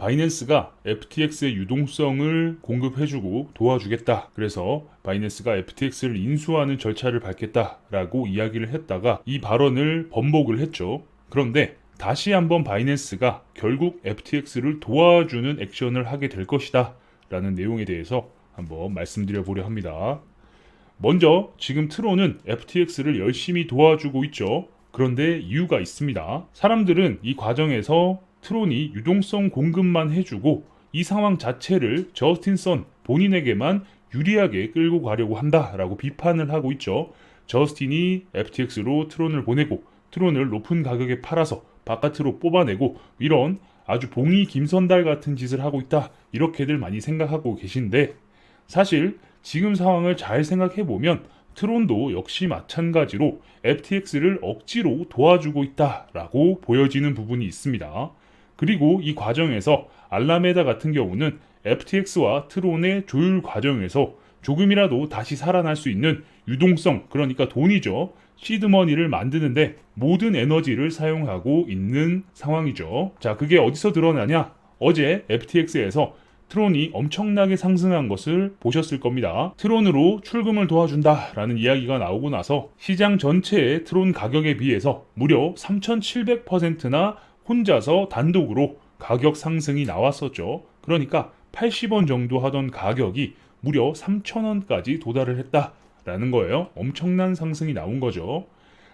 바이낸스가 FTX의 유동성을 공급해주고 도와주겠다. 그래서 바이낸스가 FTX를 인수하는 절차를 밟겠다라고 이야기를 했다가 이 발언을 번복을 했죠. 그런데 다시 한번 바이낸스가 결국 FTX를 도와주는 액션을 하게 될 것이다 라는 내용에 대해서 한번 말씀드려 보려 합니다. 먼저 지금 트론은 FTX를 열심히 도와주고 있죠. 그런데 이유가 있습니다. 사람들은 이 과정에서 트론이 유동성 공급만 해주고 이 상황 자체를 저스틴 선 본인에게만 유리하게 끌고 가려고 한다라고 비판을 하고 있죠. 저스틴이 FTX로 트론을 보내고 트론을 높은 가격에 팔아서 바깥으로 뽑아내고 이런 아주 봉이 김선달 같은 짓을 하고 있다. 이렇게들 많이 생각하고 계신데 사실 지금 상황을 잘 생각해보면 트론도 역시 마찬가지로 FTX를 억지로 도와주고 있다라고 보여지는 부분이 있습니다. 그리고 이 과정에서 알라메다 같은 경우는 FTX와 트론의 조율 과정에서 조금이라도 다시 살아날 수 있는 유동성, 그러니까 돈이죠. 시드머니를 만드는데 모든 에너지를 사용하고 있는 상황이죠. 자, 그게 어디서 드러나냐? 어제 FTX에서 트론이 엄청나게 상승한 것을 보셨을 겁니다. 트론으로 출금을 도와준다라는 이야기가 나오고 나서 시장 전체의 트론 가격에 비해서 무려 3,700%나 혼자서 단독으로 가격 상승이 나왔었죠. 그러니까 80원 정도 하던 가격이 무려 3,000원까지 도달을 했다라는 거예요. 엄청난 상승이 나온 거죠.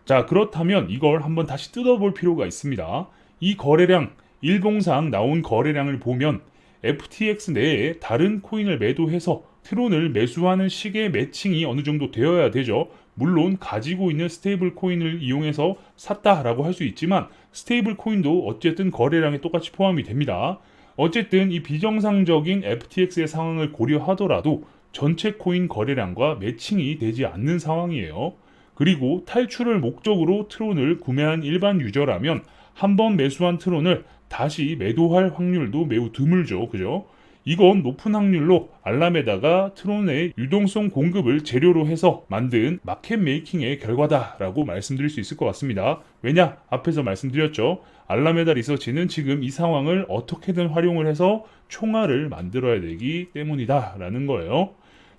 자, 그렇다면 이걸 한번 다시 뜯어볼 필요가 있습니다. 이 거래량, 일봉상 나온 거래량을 보면 FTX 내에 다른 코인을 매도해서 트론을 매수하는 식의 매칭이 어느 정도 되어야 되죠. 물론 가지고 있는 스테이블 코인을 이용해서 샀다라고 할 수 있지만 스테이블 코인도 어쨌든 거래량에 똑같이 포함이 됩니다. 어쨌든 이 비정상적인 FTX의 상황을 고려하더라도 전체 코인 거래량과 매칭이 되지 않는 상황이에요. 그리고 탈출을 목적으로 트론을 구매한 일반 유저라면 한 번 매수한 트론을 다시 매도할 확률도 매우 드물죠. 그죠? 이건 높은 확률로 알라메다가 트론의 유동성 공급을 재료로 해서 만든 마켓 메이킹의 결과다라고 말씀드릴 수 있을 것 같습니다. 왜냐? 앞에서 말씀드렸죠. 알라메다 리서치는 지금 이 상황을 어떻게든 활용을 해서 총알을 만들어야 되기 때문이다라는 거예요.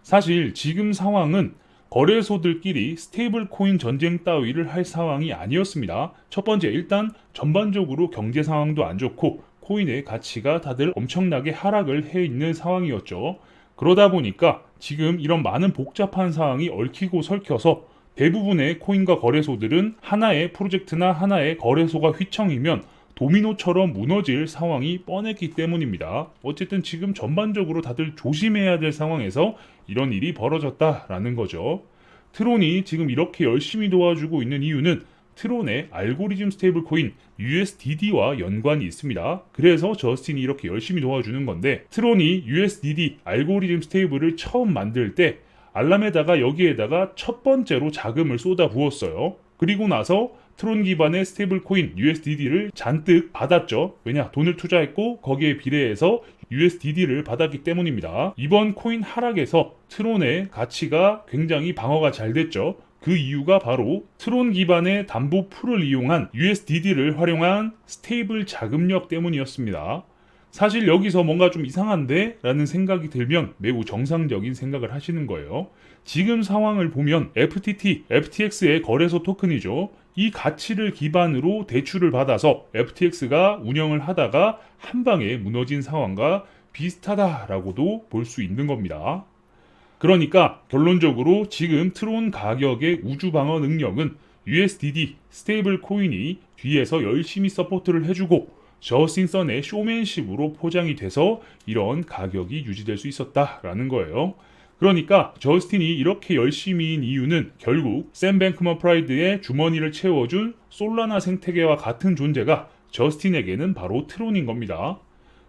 사실 지금 상황은 거래소들끼리 스테이블 코인 전쟁 따위를 할 상황이 아니었습니다. 첫 번째, 일단 전반적으로 경제 상황도 안 좋고 코인의 가치가 다들 엄청나게 하락을 해 있는 상황이었죠. 그러다 보니까 지금 이런 많은 복잡한 상황이 얽히고 설켜서 대부분의 코인과 거래소들은 하나의 프로젝트나 하나의 거래소가 휘청이면 도미노처럼 무너질 상황이 뻔했기 때문입니다. 어쨌든 지금 전반적으로 다들 조심해야 될 상황에서 이런 일이 벌어졌다라는 거죠. 트론이 지금 이렇게 열심히 도와주고 있는 이유는 트론의 알고리즘 스테이블 코인 USDD와 연관이 있습니다. 그래서 저스틴이 이렇게 열심히 도와주는 건데 트론이 USDD 알고리즘 스테이블을 처음 만들 때 알라메다가 여기에다가 첫 번째로 자금을 쏟아 부었어요. 그리고 나서 트론 기반의 스테이블 코인 USDD를 잔뜩 받았죠. 왜냐? 돈을 투자했고 거기에 비례해서 USDD를 받았기 때문입니다. 이번 코인 하락에서 트론의 가치가 굉장히 방어가 잘 됐죠. 그 이유가 바로 트론 기반의 담보 풀을 이용한 USDD를 활용한 스테이블 자금력 때문이었습니다. 사실 여기서 뭔가 좀 이상한데? 라는 생각이 들면 매우 정상적인 생각을 하시는 거예요. 지금 상황을 보면 FTX의 거래소 토큰이죠. 이 가치를 기반으로 대출을 받아서 FTX가 운영을 하다가 한 방에 무너진 상황과 비슷하다라고도 볼 수 있는 겁니다. 그러니까 결론적으로 지금 트론 가격의 우주 방어 능력은 USDD 스테이블 코인이 뒤에서 열심히 서포트를 해주고 저스틴 선의 쇼맨십으로 포장이 돼서 이런 가격이 유지될 수 있었다라는 거예요. 그러니까 저스틴이 이렇게 열심히인 이유는 결국 샘 뱅크먼 프라이드의 주머니를 채워준 솔라나 생태계와 같은 존재가 저스틴에게는 바로 트론인 겁니다.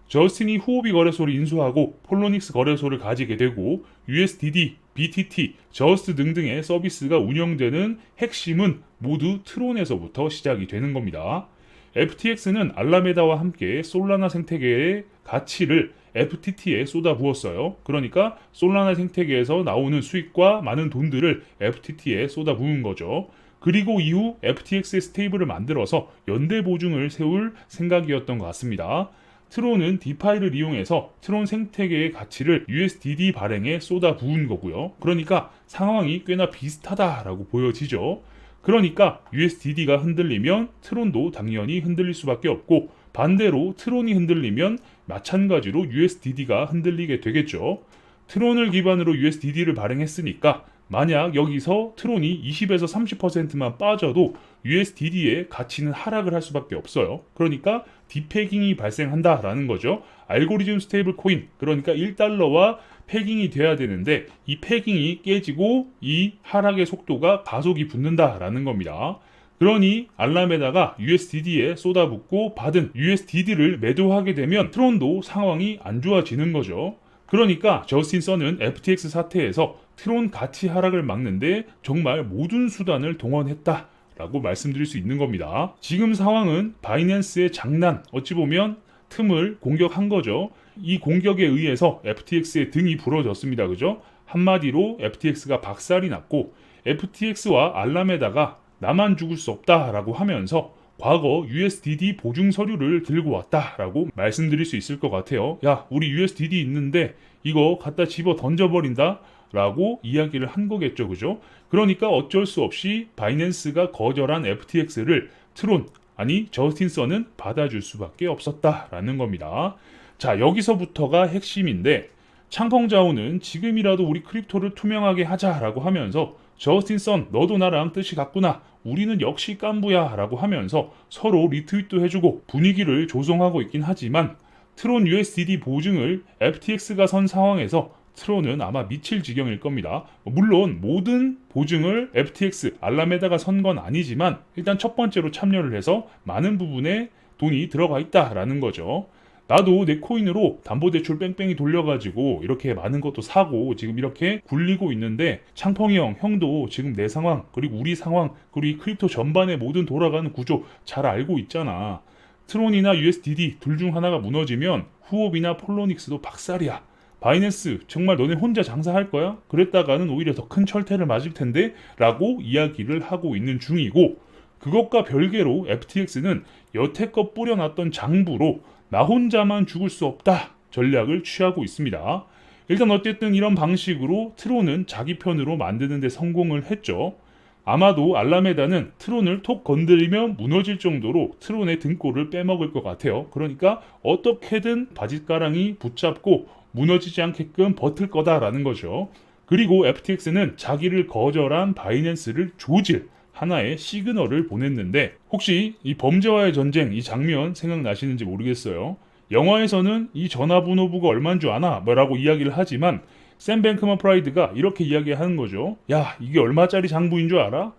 저스틴이 후오비 거래소를 인수하고 폴로닉스 거래소를 가지게 되고 USDD, BTT, 저스트 등등의 서비스가 운영되는 핵심은 모두 트론에서부터 시작이 되는 겁니다. FTX는 알라메다와 함께 솔라나 생태계의 가치를 FTT에 쏟아부었어요. 그러니까 솔라나 생태계에서 나오는 수익과 많은 돈들을 FTT에 쏟아부은 거죠. 그리고 이후 FTX의 스테이블을 만들어서 연대 보증을 세울 생각이었던 것 같습니다. 트론은 디파이를 이용해서 트론 생태계의 가치를 USDD 발행에 쏟아 부은 거고요. 그러니까 상황이 꽤나 비슷하다라고 보여지죠. 그러니까 USDD가 흔들리면 트론도 당연히 흔들릴 수밖에 없고, 반대로 트론이 흔들리면 마찬가지로 USDD가 흔들리게 되겠죠. 트론을 기반으로 USDD를 발행했으니까 만약 여기서 트론이 20에서 30%만 빠져도 USDD의 가치는 하락을 할 수밖에 없어요. 그러니까 디패깅이 발생한다라는 거죠. 알고리즘 스테이블 코인, 그러니까 1달러와 패깅이 돼야 되는데 이 패깅이 깨지고 이 하락의 속도가 가속이 붙는다라는 겁니다. 그러니 알라메다가 USDD에 쏟아붓고 받은 USDD를 매도하게 되면 트론도 상황이 안 좋아지는 거죠. 그러니까 저스틴 선은 FTX 사태에서 트론 가치 하락을 막는데 정말 모든 수단을 동원했다 라고 말씀드릴 수 있는 겁니다. 지금 상황은 바이낸스의 장난, 어찌 보면 틈을 공격한 거죠. 이 공격에 의해서 FTX의 등이 부러졌습니다. 그죠? 한마디로 FTX가 박살이 났고, FTX와 알라메다가 나만 죽을 수 없다라고 하면서 과거 USDD 보증 서류를 들고 왔다라고 말씀드릴 수 있을 것 같아요. 야, 우리 USDD 있는데 이거 갖다 집어 던져버린다 라고 이야기를 한 거겠죠. 그죠? 그러니까 어쩔 수 없이 바이낸스가 거절한 FTX를 트론, 아니 저스틴 선은 받아줄 수밖에 없었다라는 겁니다. 자, 여기서부터가 핵심인데, 창펑자오는 지금이라도 우리 크립토를 투명하게 하자라고 하면서 저스틴 선 너도 나랑 뜻이 같구나, 우리는 역시 깐부야 라고 하면서 서로 리트윗도 해주고 분위기를 조성하고 있긴 하지만, 트론 USDD 보증을 FTX가 선 상황에서 트론은 아마 미칠 지경일 겁니다. 물론 모든 보증을 FTX, 알라메다가 선 건 아니지만 일단 첫 번째로 참여를 해서 많은 부분에 돈이 들어가 있다라는 거죠. 나도 내 코인으로 담보대출 뺑뺑이 돌려가지고 이렇게 많은 것도 사고 지금 이렇게 굴리고 있는데, 창펑이 형도 지금 내 상황, 그리고 우리 상황, 그리고 이 크립토 전반의 모든 돌아가는 구조 잘 알고 있잖아. 트론이나 USDD 둘 중 하나가 무너지면 후옵이나 폴로닉스도 박살이야. 바이낸스 정말 너네 혼자 장사할 거야? 그랬다가는 오히려 더 큰 철퇴를 맞을 텐데 라고 이야기를 하고 있는 중이고, 그것과 별개로 FTX는 여태껏 뿌려놨던 장부로 나 혼자만 죽을 수 없다 전략을 취하고 있습니다. 일단 어쨌든 이런 방식으로 트론은 자기 편으로 만드는 데 성공을 했죠. 아마도 알라메다는 트론을 톡 건드리면 무너질 정도로 트론의 등골을 빼먹을 것 같아요. 그러니까 어떻게든 바짓가랑이 붙잡고 무너지지 않게끔 버틸 거다라는 거죠. 그리고 FTX는 자기를 거절한 바이낸스를 조질 하나의 시그널을 보냈는데, 혹시 이 범죄와의 전쟁 이 장면 생각나시는지 모르겠어요. 영화에서는 이 전화번호부가 얼마인 줄 아나? 뭐라고 이야기를 하지만 샘 뱅크먼 프라이드가 이렇게 이야기하는 거죠. 야, 이게 얼마짜리 장부인 줄 알아?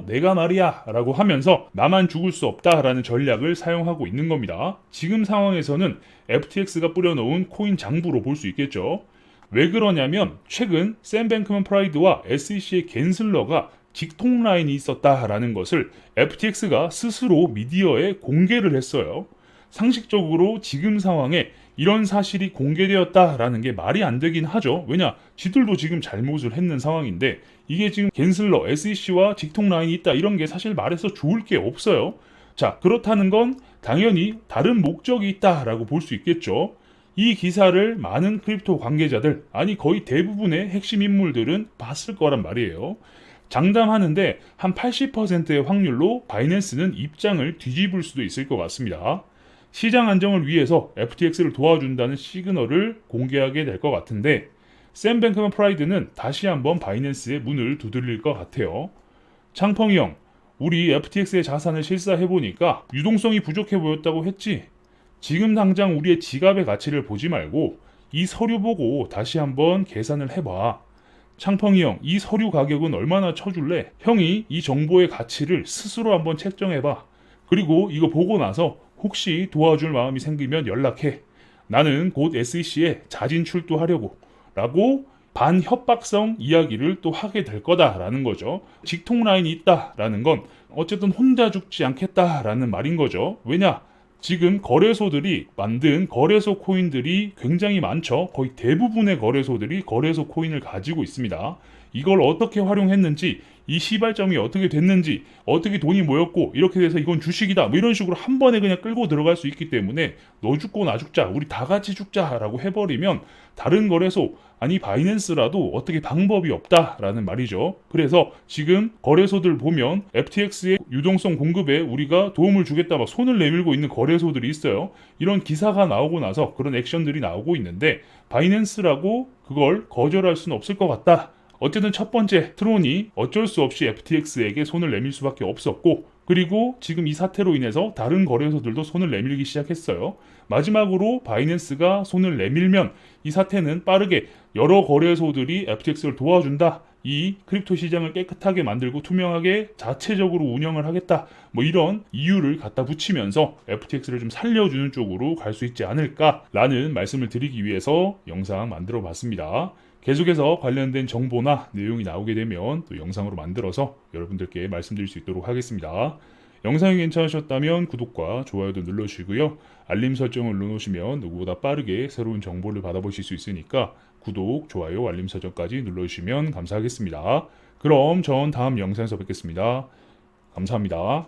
내가 말이야 라고 하면서 나만 죽을 수 없다라는 전략을 사용하고 있는 겁니다. 지금 상황에서는 FTX가 뿌려놓은 코인 장부로 볼 수 있겠죠. 왜 그러냐면 최근 샘 뱅크먼 프라이드와 SEC의 갠슬러가 직통 라인이 있었다라는 것을 FTX가 스스로 미디어에 공개를 했어요. 상식적으로 지금 상황에 이런 사실이 공개되었다라는 게 말이 안 되긴 하죠. 왜냐, 지들도 지금 잘못을 했는 상황인데 이게 지금 갠슬러, SEC와 직통 라인이 있다 이런 게 사실 말해서 좋을 게 없어요. 자, 그렇다는 건 당연히 다른 목적이 있다라고 볼 수 있겠죠. 이 기사를 많은 크립토 관계자들, 아니 거의 대부분의 핵심 인물들은 봤을 거란 말이에요. 장담하는데 한 80%의 확률로 바이낸스는 입장을 뒤집을 수도 있을 것 같습니다. 시장 안정을 위해서 FTX를 도와준다는 시그널을 공개하게 될 것 같은데, 샘 뱅크먼 프라이드는 다시 한번 바이낸스의 문을 두드릴 것 같아요. 창펑이 형, 우리 FTX의 자산을 실사해보니까 유동성이 부족해 보였다고 했지? 지금 당장 우리의 지갑의 가치를 보지 말고 이 서류 보고 다시 한번 계산을 해봐. 창펑이 형, 이 서류 가격은 얼마나 쳐줄래? 형이 이 정보의 가치를 스스로 한번 책정해봐. 그리고 이거 보고 나서 혹시 도와줄 마음이 생기면 연락해. 나는 곧 SEC에 자진 출두하려고 라고 반협박성 이야기를 또 하게 될 거다라는 거죠. 직통 라인이 있다라는 건 어쨌든 혼자 죽지 않겠다라는 말인 거죠. 왜냐? 지금 거래소들이 만든 거래소 코인들이 굉장히 많죠. 거의 대부분의 거래소들이 거래소 코인을 가지고 있습니다. 이걸 어떻게 활용했는지 이 시발점이 어떻게 됐는지, 어떻게 돈이 모였고 이렇게 돼서 이건 주식이다 뭐 이런 식으로 한 번에 그냥 끌고 들어갈 수 있기 때문에 너 죽고 나 죽자, 우리 다 같이 죽자라고 해버리면 다른 거래소, 아니 바이낸스라도 어떻게 방법이 없다라는 말이죠. 그래서 지금 거래소들 보면 FTX의 유동성 공급에 우리가 도움을 주겠다 막 손을 내밀고 있는 거래소들이 있어요. 이런 기사가 나오고 나서 그런 액션들이 나오고 있는데 바이낸스라고 그걸 거절할 수는 없을 것 같다. 어쨌든 첫 번째 트론이 어쩔 수 없이 FTX에게 손을 내밀 수밖에 없었고, 그리고 지금 이 사태로 인해서 다른 거래소들도 손을 내밀기 시작했어요. 마지막으로 바이낸스가 손을 내밀면 이 사태는 빠르게 여러 거래소들이 FTX를 도와준다, 이 크립토 시장을 깨끗하게 만들고 투명하게 자체적으로 운영을 하겠다, 뭐 이런 이유를 갖다 붙이면서 FTX를 좀 살려주는 쪽으로 갈 수 있지 않을까라는 말씀을 드리기 위해서 영상 만들어 봤습니다. 계속해서 관련된 정보나 내용이 나오게 되면 또 영상으로 만들어서 여러분들께 말씀드릴 수 있도록 하겠습니다. 영상이 괜찮으셨다면 구독과 좋아요도 눌러주시고요. 알림 설정을 눌러놓으시면 누구보다 빠르게 새로운 정보를 받아보실 수 있으니까 구독, 좋아요, 알림 설정까지 눌러주시면 감사하겠습니다. 그럼 전 다음 영상에서 뵙겠습니다. 감사합니다.